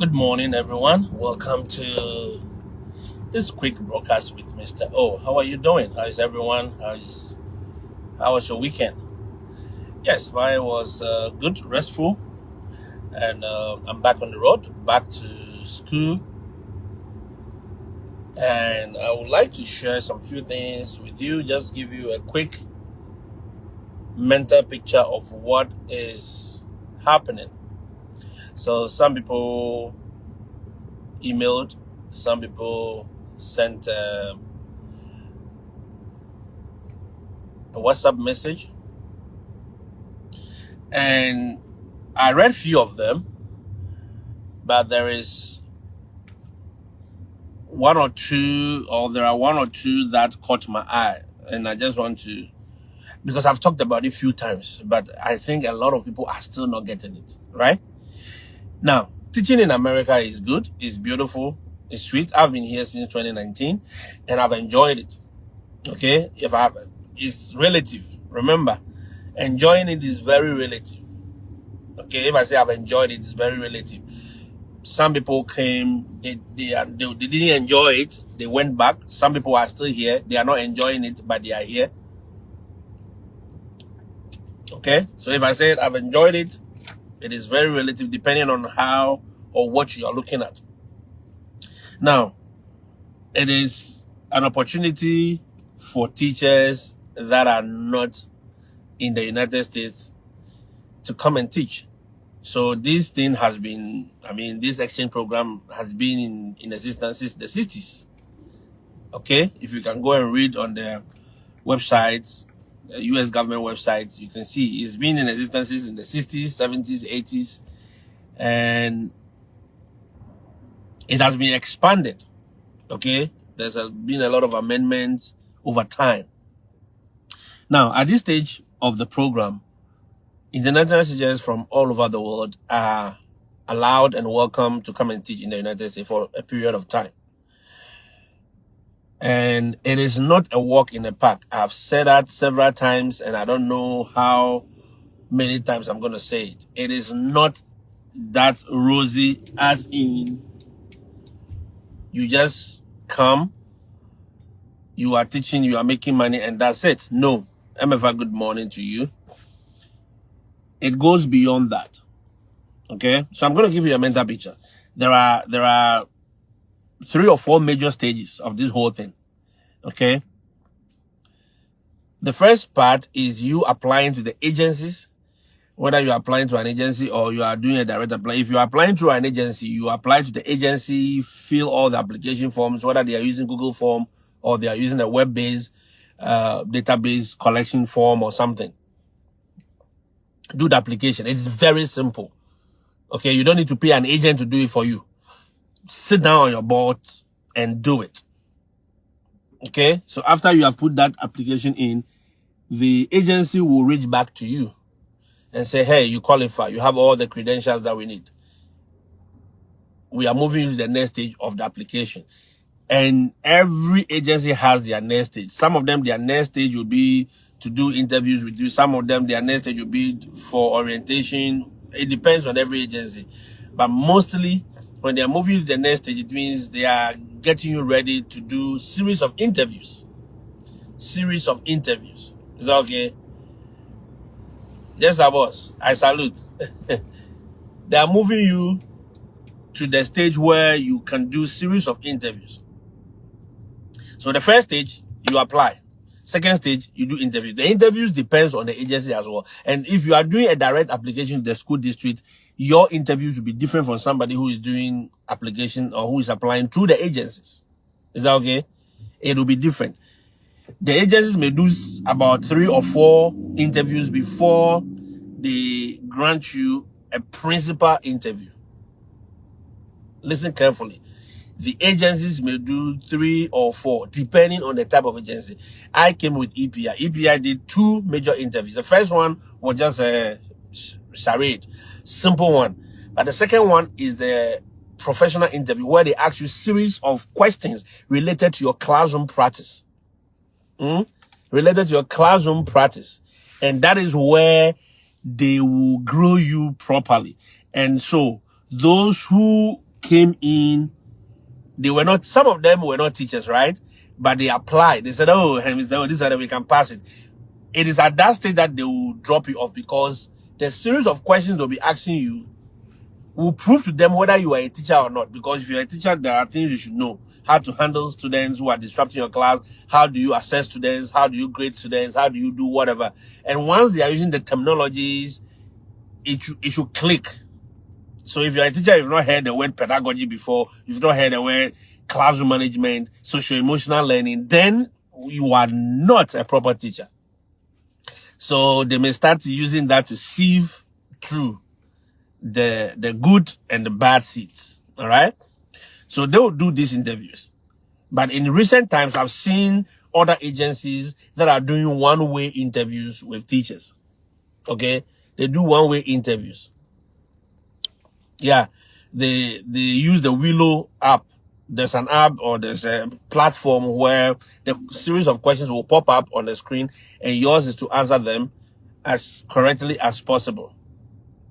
Good morning, everyone. Welcome to this quick broadcast with Mr. O. How are you doing? How is everyone? How was your weekend? Yes, mine was good, restful, and I'm back on the road, back to school, and I would like to share some few things with you. Just give you a quick mental picture of what is happening. So some people emailed, some people sent a WhatsApp message, and I read few of them, but there are one or two that caught my eye, and I just want to, because I've talked about it a few times, but I think a lot of people are still not getting it, right? Now, teaching in America is good, it's beautiful, it's sweet. I've been here since 2019, and I've enjoyed it, okay? It's relative. Remember, enjoying it is very relative, okay? If I say I've enjoyed it, it's very relative. Some people came, they didn't enjoy it, they went back. Some people are still here, they are not enjoying it, but they are here. Okay, so if I said I've enjoyed it, it is very relative depending on how or what you are looking at. Now, it is an opportunity for teachers that are not in the United States to come and teach. So this thing has been, this exchange program has been in existence since the 60s. Okay, if you can go and read on the websites, the US government websites, you can see it's been in existence in the 60s, 70s, 80s, and it has been expanded. Okay, there's been a lot of amendments over time. Now, at this stage of the program, international teachers from all over the world are allowed and welcome to come and teach in the United States for a period of time. And it is not a walk in the park. I've said that several times, and I don't know how many times I'm going to say it. It is not that rosy, as in you just come, you are teaching, you are making money, and that's it. No. MFA, good morning to you. It goes beyond that. Okay? So I'm going to give you a mental picture. There are 3 or 4 major stages of this whole thing. Okay? The first part is you applying to the agencies, whether you are applying to an agency or you are doing a direct apply. If you are applying through an agency, you apply to the agency, fill all the application forms, whether they are using Google form or they are using a web-based database collection form or something. Do the application. It's very simple. Okay, you don't need to pay an agent to do it for you. Sit down on your board and do it. Okay, so after you have put that application in, the agency will reach back to you and say, hey, you qualify. You have all the credentials that we need. We are moving to the next stage of the application. And every agency has their next stage. Some of them, their next stage will be to do interviews with you. Some of them, their next stage will be for orientation. It depends on every agency. But mostly, when they are moving to the next stage, it means they are getting you ready to do series of interviews. Series of interviews. Is that okay? Yes, sir, boss. I salute. They are moving you to the stage where you can do series of interviews. So the first stage, you apply. Second stage, you do interviews. The interviews depends on the agency as well. And if you are doing a direct application to the school district, your interviews will be different from somebody who is doing application or who is applying through the agencies. Is that okay? It will be different. The agencies may do about 3 or 4 interviews before they grant you a principal interview. Listen carefully. The agencies may do 3 or 4, depending on the type of agency. I came with EPI. EPI did 2 major interviews. The first one was just a charade, simple one. But the second one is the professional interview, where they ask you series of questions related to your classroom practice. Related to your classroom practice. And that is where they will grow you properly. And so those who came in, they were not, some of them were not teachers, right? But they applied. They said, oh, Mr. This is we can pass it. It is at that stage that they will drop you off, because the series of questions they'll be asking you will prove to them whether you are a teacher or not. Because if you're a teacher, there are things you should know. How to handle students who are disrupting your class. How do you assess students? How do you grade students? How do you do whatever? And once they are using the terminologies, it should click. So if you're a teacher, you've not heard the word pedagogy before, you've not heard the word classroom management, social-emotional learning, then you are not a proper teacher. So they may start using that to sieve through the good and the bad seeds. All right. So they will do these interviews. But in recent times, I've seen other agencies that are doing one-way interviews with teachers. Okay. They do one-way interviews. Yeah. They use the Willow app. There's an app or there's a platform where the series of questions will pop up on the screen, and yours is to answer them as correctly as possible.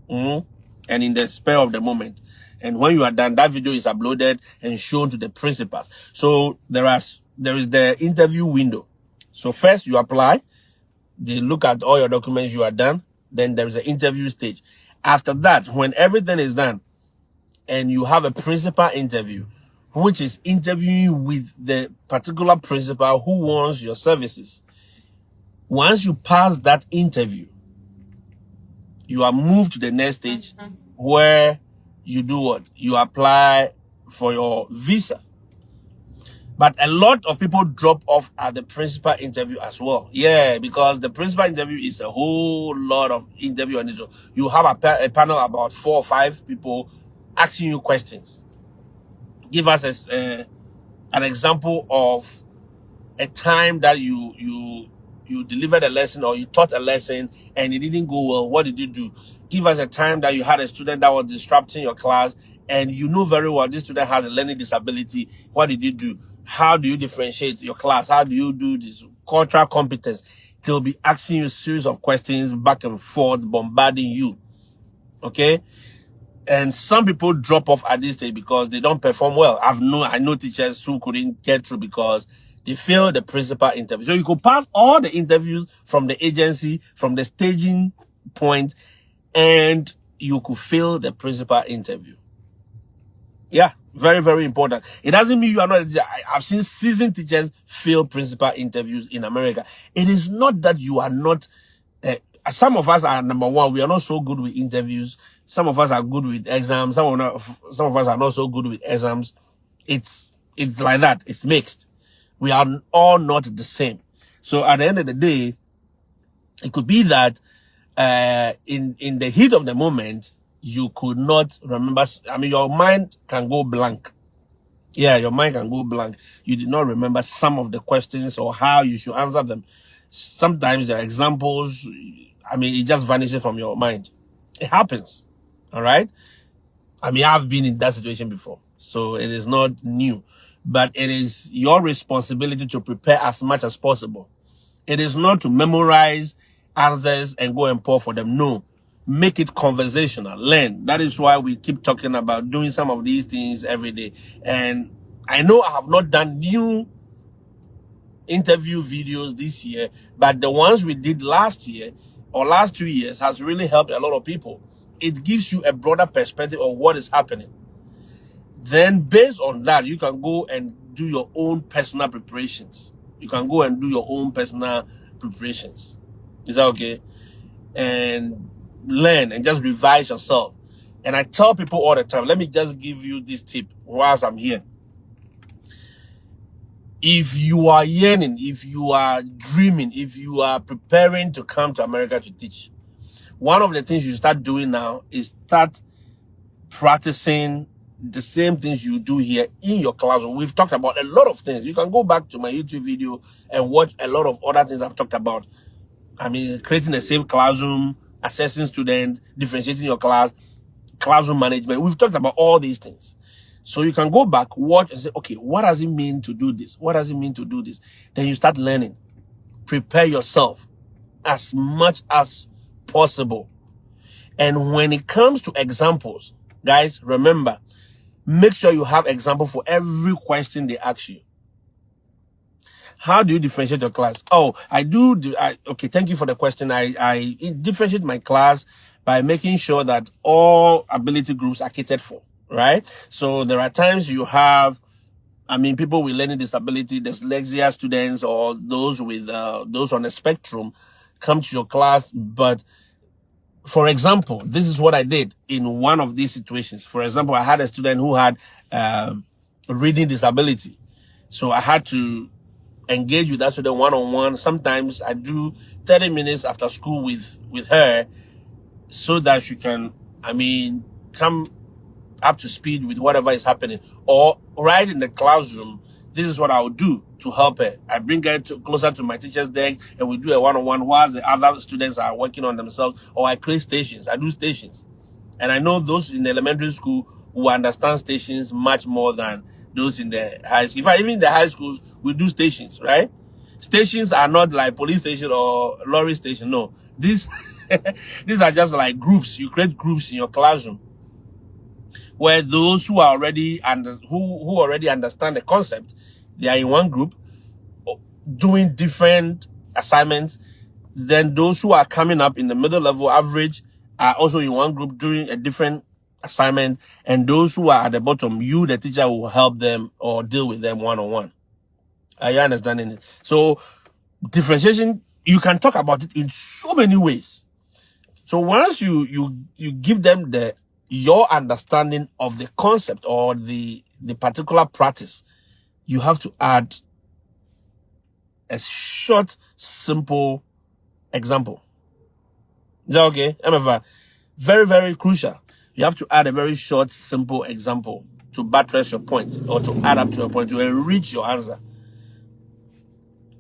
And in the spur of the moment. And when you are done, that video is uploaded and shown to the principals. So there is the interview window. So first you apply, they look at all your documents, you are done. Then there is an interview stage. After that, when everything is done and you have a principal interview, which is interviewing with the particular principal who wants your services. Once you pass that interview, you are moved to the next stage where you do what? You apply for your visa. But a lot of people drop off at the principal interview as well. Yeah, because the principal interview is a whole lot of interview on it. So you have a panel about 4 or 5 people asking you questions. Give us an example of a time that you delivered a lesson or you taught a lesson and it didn't go well. What did you do? Give us a time that you had a student that was disrupting your class and you know very well this student has a learning disability. What did you do? How do you differentiate your class? How do you do this? Cultural competence. They'll be asking you a series of questions back and forth, bombarding you. Okay? And some people drop off at this stage because they don't perform well. I know teachers who couldn't get through because they failed the principal interview. So you could pass all the interviews from the agency, from the staging point, and you could fail the principal interview. Yeah, very, very important. It doesn't mean you are not. I've seen seasoned teachers fail principal interviews in America. It is not that you are not. Some of us are, number one, we are not so good with interviews. Some of us are good with exams. Some of us are not so good with exams. It's like that. It's mixed. We are all not the same. So at the end of the day, it could be that in the heat of the moment, you could not remember. I mean, your mind can go blank. Yeah, your mind can go blank. You did not remember some of the questions or how you should answer them. Sometimes there are examples. I mean, it just vanishes from your mind. It happens. All right. I mean, I've been in that situation before, so it is not new, but it is your responsibility to prepare as much as possible. It is not to memorize answers and go and pour for them. No, make it conversational. Learn. That is why we keep talking about doing some of these things every day. And I know I have not done new interview videos this year, but the ones we did last year or last 2 years has really helped a lot of people. It gives you a broader perspective of what is happening. Then based on that, you can go and do your own personal preparations. You can go and do your own personal preparations. Is that okay? And learn and just revise yourself. And I tell people all the time, let me just give you this tip whilst I'm here. If you are yearning, if you are dreaming, if you are preparing to come to America to teach, one of the things you start doing now is start practicing the same things you do here in your classroom. We've talked about a lot of things. You can go back to my YouTube video and watch a lot of other things I've talked about. I mean, creating a safe classroom, assessing students, differentiating your class, classroom management. We've talked about all these things. So you can go back, watch and say, okay, what does it mean to do this? What does it mean to do this? Then you start learning. Prepare yourself as much as possible. And when it comes to examples, guys, remember, make sure you have example for every question they ask you. How do you differentiate your class? Oh, okay, thank you for the question. I differentiate my class by making sure that all ability groups are catered for, right? So there are times you have, people with learning disability, dyslexia students, or those with those on the spectrum come to your class. But for example, this is what I did in one of these situations. For example, I had a student who had reading disability. So I had to engage with that student one-on-one. Sometimes I do 30 minutes after school with her so that she can, come up to speed with whatever is happening. Or right in the classroom, this is what I would do to help her. I bring her closer to my teacher's desk and we do a one-on-one while the other students are working on themselves. Or I create stations. I do stations. And I know those in the elementary school who understand stations much more than those in the high school. In fact, even in the high schools, we do stations, right? Stations are not like police station or lorry station. No, these are just like groups. You create groups in your classroom where those who are already who already understand the concept, they are in one group doing different assignments. Then those who are coming up in the middle level average are also in one group doing a different assignment, and those who are at the bottom, you, the teacher, will help them or deal with them one-on-one. Are you understanding it? So differentiation, you can talk about it in so many ways. So once you give them your understanding of the concept or the particular practice, you have to add a short, simple example. Is that okay? MFR, very, very crucial. You have to add a very short, simple example to buttress your point or to add up to a point, to enrich your answer.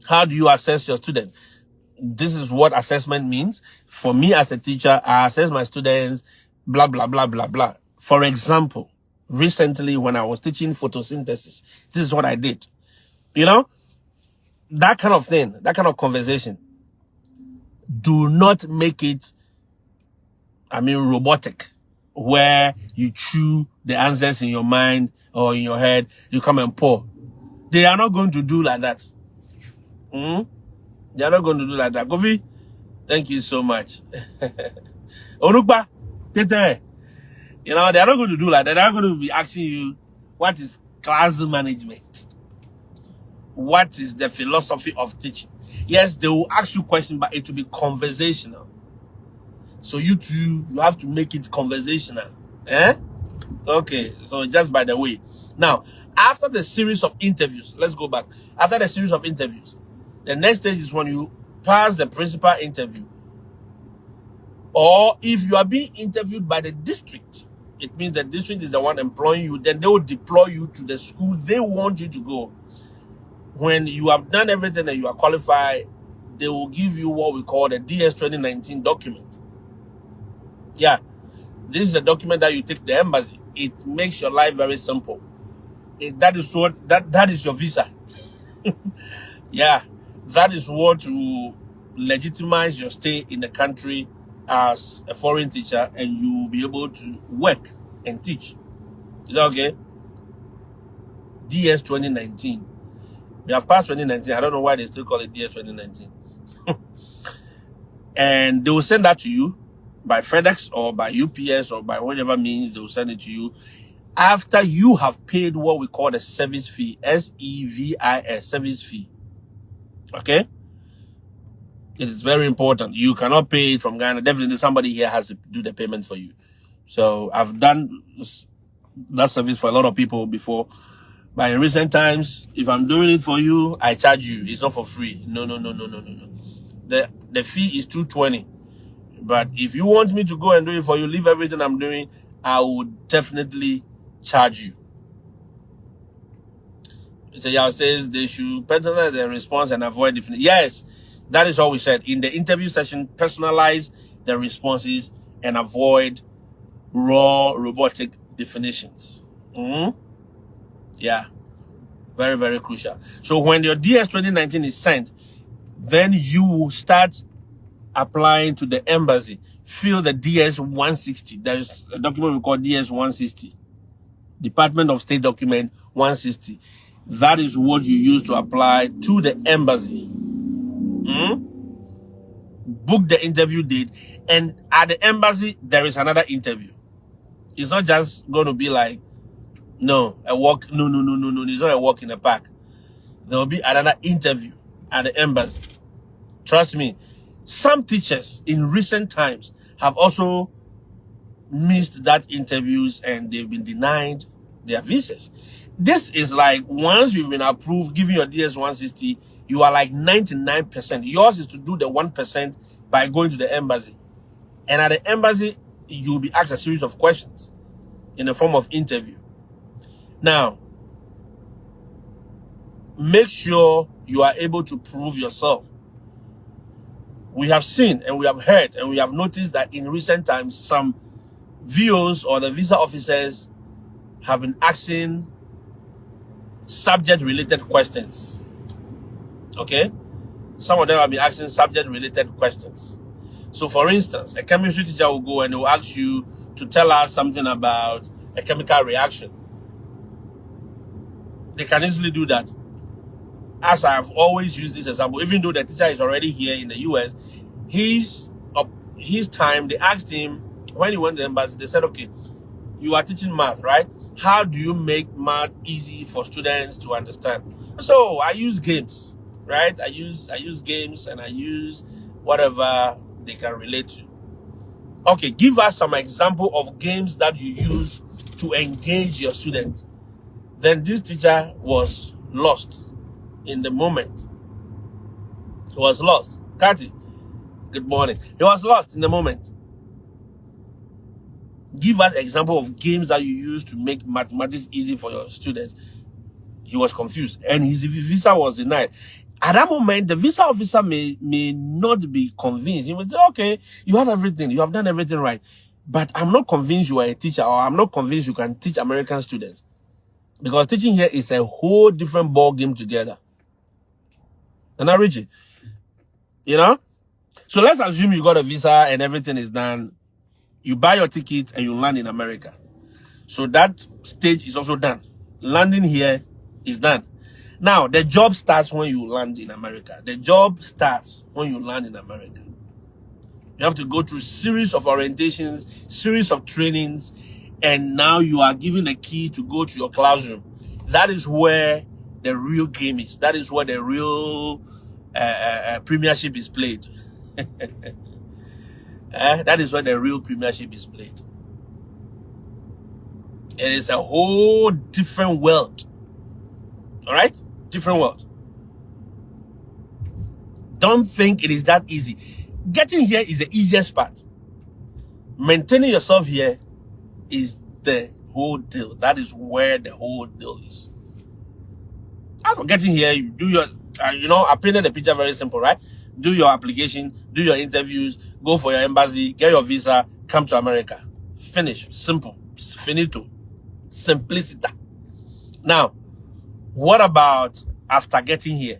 How do you assess your students? This is what assessment means. For me as a teacher, I assess my students, blah, blah, blah, blah, blah. For example, recently when I was teaching photosynthesis, this is what I did. You know, that kind of thing, that kind of conversation. Do not make it, robotic, where you chew the answers in your mind or in your head, you come and pour. They are not going to do like that. They are not going to do like that. Govi, thank you so much. Onukba, Tete, they are not going to do like that. They are going to be asking you, what is class management? What is the philosophy of teaching? Yes, they will ask you questions, but it will be conversational. So you have to make it conversational. Okay, so just by the way. Now, after the series of interviews, let's go back. After the series of interviews, the next stage is when you pass the principal interview. Or if you are being interviewed by the district, it means the district is the one employing you, then they will deploy you to the school they want you to go. When you have done everything and you are qualified, they will give you what we call the DS 2019 document. Yeah, this is a document that you take to the embassy. It makes your life very simple. That is your visa. Yeah, that is what to legitimize your stay in the country as a foreign teacher, and you will be able to work and teach. Is that okay? DS 2019. We have passed 2019. I don't know why they still call it DS 2019. And they will send that to you by FedEx or by UPS or by whatever means. They will send it to you after you have paid what we call the service fee. SEVIS, service fee. Okay? It is very important. You cannot pay it from Ghana. Definitely somebody here has to do the payment for you. So I've done that service for a lot of people before. But in recent times, if I'm doing it for you, I charge you. It's not for free. No. The fee is $220. But if you want me to go and do it for you, leave everything I'm doing, I would definitely charge you. Mr. Yao says they should personalize their response and avoid definition. Yes, that is all we said. In the interview session, personalize the responses and avoid raw robotic definitions. Yeah, very, very crucial. So when your DS 2019 is sent, then you will start applying to the embassy. Fill the DS 160. There is a document we call DS 160. Department of State document 160. That is what you use to apply to the embassy. Book the interview date, and at the embassy there is another interview. It's not just going to be like, no, a walk. No. It's not a walk in the park. There will be another interview at the embassy. Trust me. Some teachers in recent times have also missed that interviews and they've been denied their visas. This is like, once you've been approved, giving your DS-160, you are like 99%. Yours is to do the 1% by going to the embassy. And at the embassy, you'll be asked a series of questions in the form of interview. Now, make sure you are able to prove yourself. We have seen and we have heard and we have noticed that in recent times, some VOs or the visa officers have been asking subject-related questions. Okay? Some of them have been asking subject-related questions. So, for instance, a chemistry teacher will go and they will ask you to tell us something about a chemical reaction. They can easily do that. As I've always used this example, even though the teacher is already here in the US, his time, they asked him, when he went to the embassy, they said, okay, you are teaching math, right? How do you make math easy for students to understand? So I use games, right? I use games and I use whatever they can relate to. Okay, give us some example of games that you use to engage your students. Then this teacher was lost in the moment. He was lost. Kati, good morning. He was lost in the moment. Give us example of games that you use to make mathematics easy for your students. He was confused and his visa was denied. At that moment, the visa officer may not be convinced. He will say, okay, you have everything. You have done everything right. But I'm not convinced you are a teacher, or I'm not convinced you can teach American students. Because teaching here is a whole different ball game together. And now, Richie, you know? So let's assume you got a visa and everything is done. You buy your ticket and you land in America. So that stage is also done. Landing here is done. Now, the job starts when you land in America. The job starts when you land in America. You have to go through series of orientations, series of trainings, and now you are given the key to go to your classroom. That is where the real game is. That is where the real premiership is played. That is where the real premiership is played. It is a whole different world. All right? Different world. Don't think it is that easy. Getting here is the easiest part. Maintaining yourself here is the whole deal. That is where the whole deal is. After getting here, you do your, I painted the picture very simple, right? Do your application, do your interviews, go for your embassy, get your visa, come to America. Finish. Simple. Finito. Simplicity. Now, what about after getting here?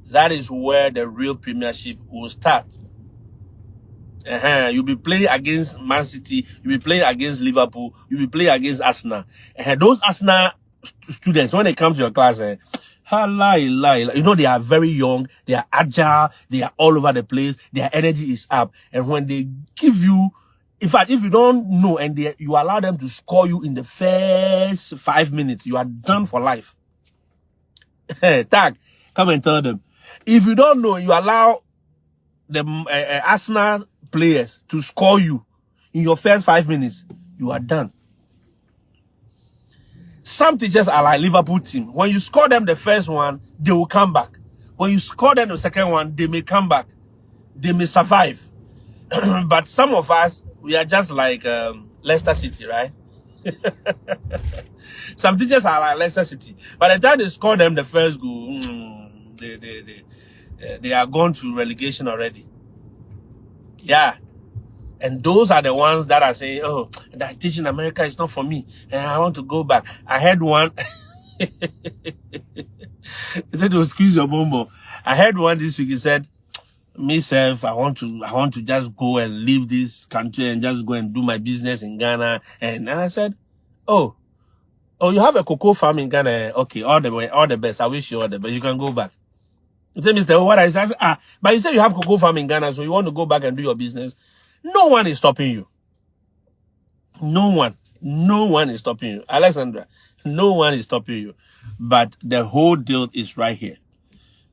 That is where the real premiership will start. You'll be playing against Man City, you'll be playing against Liverpool, you'll be playing against Arsenal. Those Arsenal students, when they come to your class, they are very young, they are agile, they are all over the place, their energy is up. And when they give you, in fact, if you don't know and you allow them to score you in the first 5 minutes, you are done for life. Tag, come and tell them. If you don't know, you allow the Arsenal players to score you in your first 5 minutes, you are done. Some teachers are like Liverpool team. When you score them the first one, they will come back. When you score them the second one, they may come back. They may survive. But some of us, we are just like Leicester City, right? Some teachers are like Leicester City. By the time they score them the first goal, they are gone to relegation already. Yeah. And those are the ones that are saying, oh, that teaching America is not for me. And I want to go back. I heard one. He said, "Oh, squeeze your bumbo." I heard one this week. He said, myself, I want to just go and leave this country and just go and do my business in Ghana. And I said, oh, Oh, you have a cocoa farm in Ghana. Okay, all the best. I wish you all the best. You can go back. You say, Mr. What I said, but you say you have cocoa farm in Ghana, so you want to go back and do your business. No one is stopping you. No one is stopping you. Alexandra, no one is stopping you. But the whole deal is right here.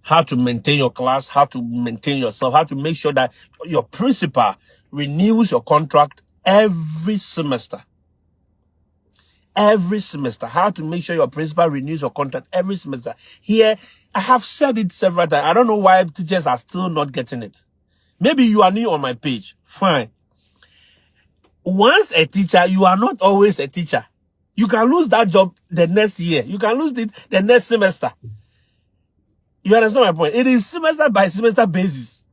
How to maintain your class, how to maintain yourself, how to make sure that your principal renews your contract every semester. Every semester. How to make sure your principal renews your contract every semester. Here, I have said it several times. I don't know why teachers are still not getting it. Maybe you are new on my page. Fine. Once a teacher, you are not always a teacher. You can lose that job the next year. You can lose it the next semester. You understand my point? It is semester by semester basis.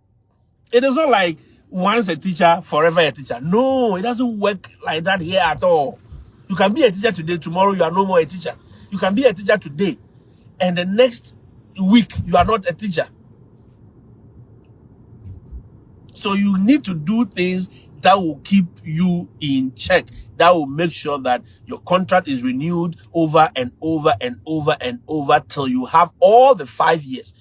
It is not like once a teacher, forever a teacher. No, it doesn't work like that here at all. You can be a teacher today, tomorrow you are no more a teacher. You can be a teacher today, and the next week you are not a teacher. So you need to do things that will keep you in check, that will make sure that your contract is renewed over and over and over and over till you have all the 5 years.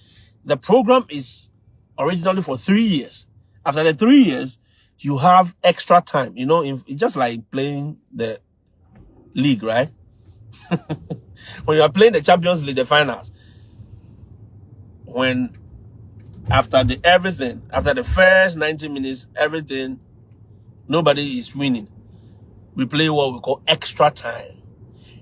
The program is originally for 3 years. After the 3 years, you have extra time. You know, it's just like playing the league, right? When you are playing the Champions League, the finals, when after the first 90 minutes, everything, nobody is winning. We play what we call extra time.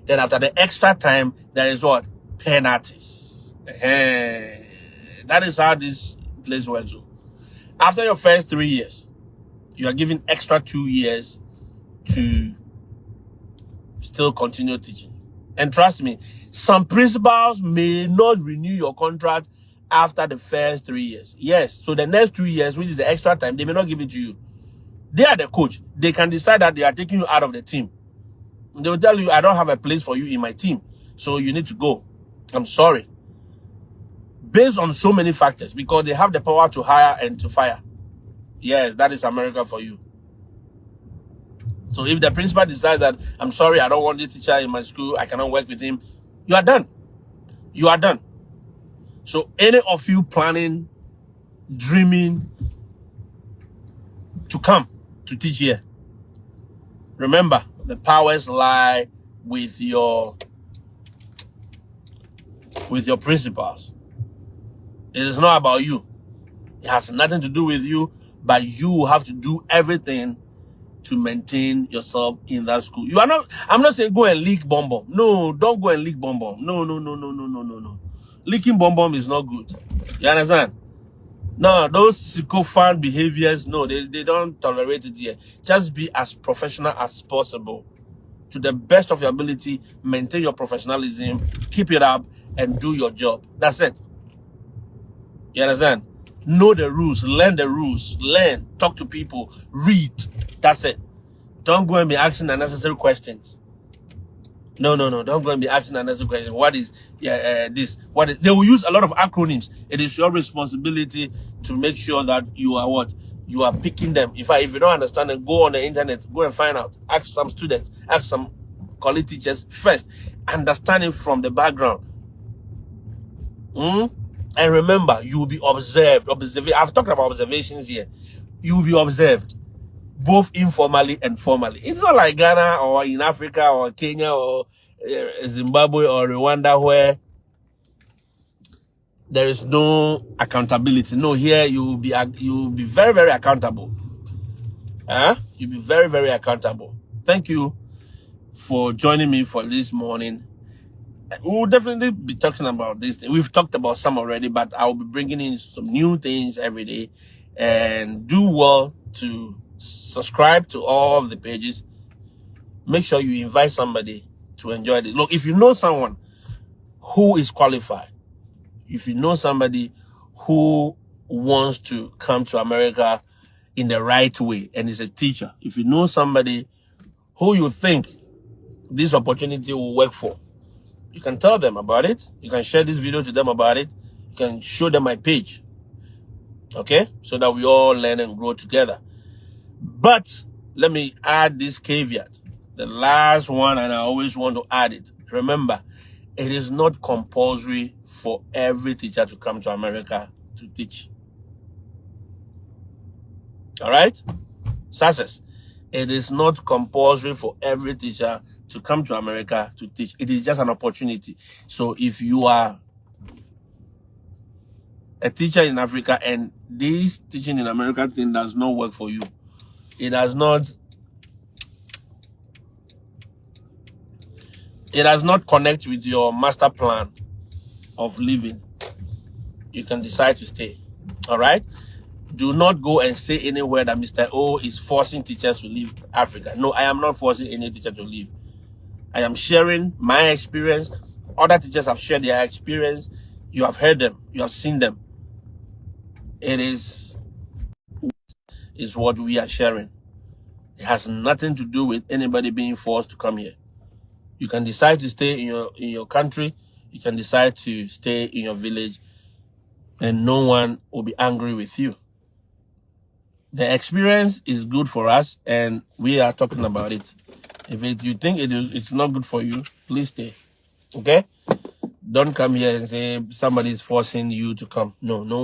Then after the extra time, there is what? Penalties. That is how this place works. After your first 3 years, you are given extra 2 years to still continue teaching. And trust me, some principals may not renew your contract after the first 3 years. Yes, so the next 2 years, which is the extra time, they may not give it to you. They are the coach. They can decide that they are taking you out of the team. They will tell you, I don't have a place for you in my team, so you need to go. I'm sorry. Based on so many factors, because they have the power to hire and to fire. Yes, that is America for you. So if the principal decides that, I'm sorry, I don't want this teacher in my school, I cannot work with him, you are done. You are done. So any of you planning, dreaming to come to teach here, remember, the powers lie with your principals. It is not about you. It has nothing to do with you, but you have to do everything to maintain yourself in that school. You are not, I'm not saying go and leak bomb bomb. No, don't go and leak bomb bomb. No. Leaking bomb bomb is not good. You understand? No, those sycophant behaviors, no, they don't tolerate it here. Just be as professional as possible. To the best of your ability, maintain your professionalism, keep it up, and do your job. That's it. You understand? Know the rules, learn the rules, learn, talk to people, read. That's it. Don't go and be asking unnecessary questions. No. Don't go and be asking unnecessary questions. What is this? What is? They will use a lot of acronyms. It is your responsibility to make sure that you are what? You are picking them. If you don't understand it, go on the internet, go and find out. Ask some students, ask some college teachers first. Understand it from the background. And remember, you will be observed. I've talked about observations here. You will be observed, both informally and formally. It's not like Ghana or in Africa or Kenya or Zimbabwe or Rwanda where there is no accountability. No, here you will be very, very accountable. You'll be very, very accountable. Thank you for joining me for this morning. We'll definitely be talking about this thing. We've talked about some already, but I'll be bringing in some new things every day. And do well to subscribe to all of the pages. Make sure you invite somebody to enjoy it. Look, if you know someone who is qualified, if you know somebody who wants to come to America in the right way and is a teacher, if you know somebody who you think this opportunity will work for, you can tell them about it. You can share this video to them about it. You can show them my page. Okay? So that we all learn and grow together. But let me add this caveat. The last one, and I always want to add it. remember, it is not compulsory for every teacher to come to America to teach. All right? Success. It is not compulsory for every teacher to come to America to teach. It is just an opportunity. So if you are a teacher in Africa and this teaching in America thing does not work for you, it does not connect with your master plan of living, you can decide to stay. All right? Do not go and say anywhere that Mr. O is forcing teachers to leave Africa. No, I am not forcing any teacher to leave. I am sharing my experience. Other teachers have shared their experience. You have heard them. You have seen them. It is what we are sharing. It has nothing to do with anybody being forced to come here. You can decide to stay in your country. You can decide to stay in your village, and no one will be angry with you. The experience is good for us, and we are talking about it. If you think it's not good for you, please stay. Okay? Don't come here and say somebody is forcing you to come. No, no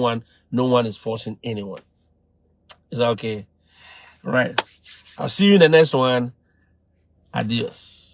one is forcing anyone. Is that okay? All right. I'll see you in the next one. Adios.